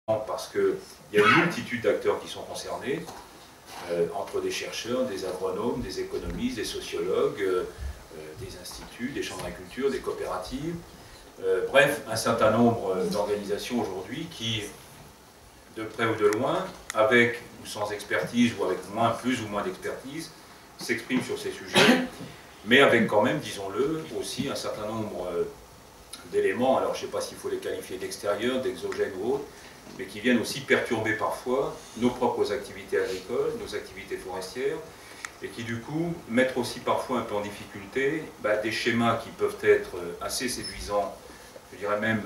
parce qu'il y a une multitude d'acteurs qui sont concernés, entre des chercheurs, des agronomes, des économistes, des sociologues, des instituts, des chambres d'agriculture, des coopératives, bref, un certain nombre d'organisations aujourd'hui qui, de près ou de loin, avec ou sans expertise, ou avec plus ou moins d'expertise, s'expriment sur ces sujets, mais avec quand même, disons-le, aussi un certain nombre d'éléments, alors je ne sais pas s'il faut les qualifier d'extérieurs, d'exogènes ou autres, mais qui viennent aussi perturber parfois nos propres activités agricoles, nos activités forestières, et qui du coup mettent aussi parfois un peu en difficulté des schémas qui peuvent être assez séduisants, je dirais même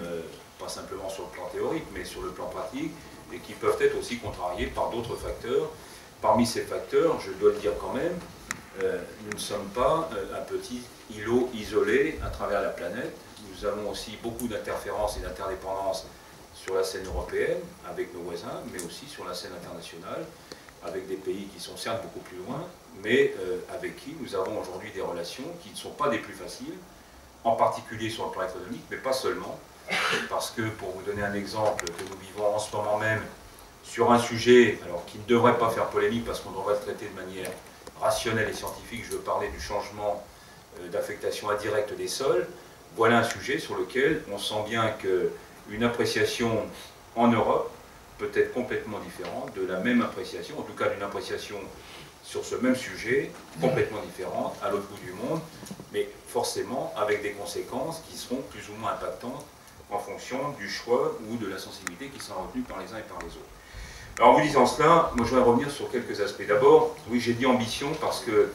pas simplement sur le plan théorique, mais sur le plan pratique, et qui peuvent être aussi contrariés par d'autres facteurs. Parmi ces facteurs, je dois le dire quand même, nous ne sommes pas un petit îlot isolé à travers la planète. Nous avons aussi beaucoup d'interférences et d'interdépendances sur la scène européenne, avec nos voisins, mais aussi sur la scène internationale, avec des pays qui sont certes beaucoup plus loin, mais avec qui nous avons aujourd'hui des relations qui ne sont pas des plus faciles, en particulier sur le plan économique, mais pas seulement, parce que, pour vous donner un exemple que nous vivons en ce moment même, sur un sujet, alors qui ne devrait pas faire polémique, parce qu'on devrait le traiter de manière rationnelle et scientifique, je veux parler du changement d'affectation indirecte des sols, voilà un sujet sur lequel on sent bien qu'une appréciation en Europe peut être complètement différente de la même appréciation, en tout cas d'une appréciation sur ce même sujet, complètement différente à l'autre bout du monde, mais forcément avec des conséquences qui seront plus ou moins impactantes en fonction du choix ou de la sensibilité qui sera retenue par les uns et par les autres. Alors en vous disant cela, moi je voudrais revenir sur quelques aspects. D'abord, oui, j'ai dit ambition parce que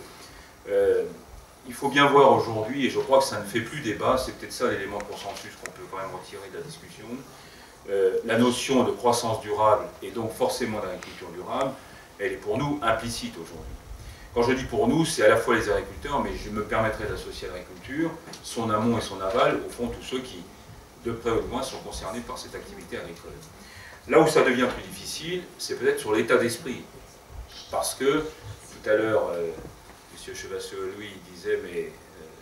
il faut bien voir aujourd'hui, et je crois que ça ne fait plus débat, c'est peut-être ça l'élément de consensus qu'on peut quand même retirer de la discussion, la notion de croissance durable et donc forcément d'agriculture durable, elle est pour nous implicite aujourd'hui. Quand je dis pour nous, c'est à la fois les agriculteurs, mais je me permettrai d'associer à l'agriculture, son amont et son aval, au fond tous ceux qui, de près ou de loin, sont concernés par cette activité agricole. Là où ça devient plus difficile, c'est peut-être sur l'état d'esprit. Parce que, tout à l'heure, M. Chevassier-Louis disait, mais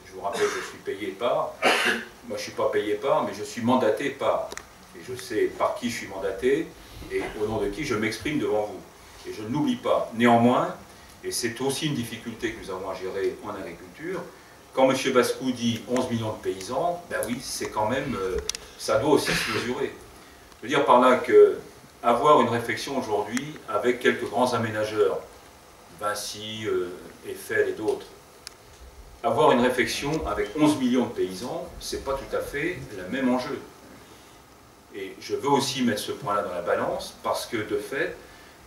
je vous rappelle, je suis payé par. Moi, je ne suis pas payé par, mais je suis mandaté par. Et je sais par qui je suis mandaté et au nom de qui je m'exprime devant vous. Et je ne l'oublie pas. Néanmoins, et c'est aussi une difficulté que nous avons à gérer en agriculture, quand M. Bascou dit 11 millions de paysans, ben oui, c'est quand même, ça doit aussi se mesurer. Je veux dire par là qu'avoir une réflexion aujourd'hui avec quelques grands aménageurs, Vinci, Eiffel et d'autres, avoir une réflexion avec 11 millions de paysans, c'est pas tout à fait le même enjeu. Et je veux aussi mettre ce point-là dans la balance parce que de fait,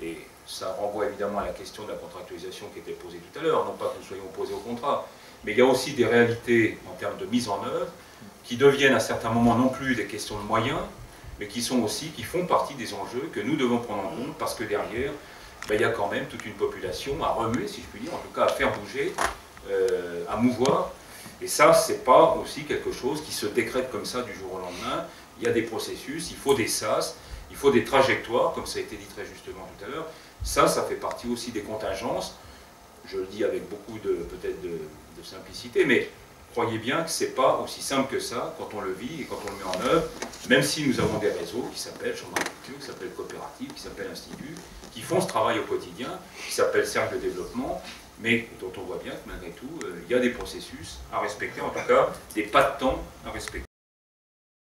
et ça renvoie évidemment à la question de la contractualisation qui était posée tout à l'heure, non pas que nous soyons opposés au contrat, mais il y a aussi des réalités en termes de mise en œuvre qui deviennent à certains moments non plus des questions de moyens, mais qui font partie des enjeux que nous devons prendre en compte parce que derrière, il y a quand même toute une population à remuer, si je puis dire, en tout cas à faire bouger, à mouvoir. Et ça, c'est pas aussi quelque chose qui se décrète comme ça du jour au lendemain. Il y a des processus, il faut des sas, il faut des trajectoires, comme ça a été dit très justement tout à l'heure. Ça fait partie aussi des contingences. Je le dis avec beaucoup peut-être de simplicité, mais croyez bien que ce n'est pas aussi simple que ça quand on le vit et quand on le met en œuvre, même si nous avons des réseaux qui s'appellent Chambre d'agriculture, qui s'appellent coopératives, qui s'appellent instituts, qui font ce travail au quotidien, qui s'appellent cercle de développement, mais dont on voit bien que malgré tout, il y a des processus à respecter, en tout cas des pas de temps à respecter.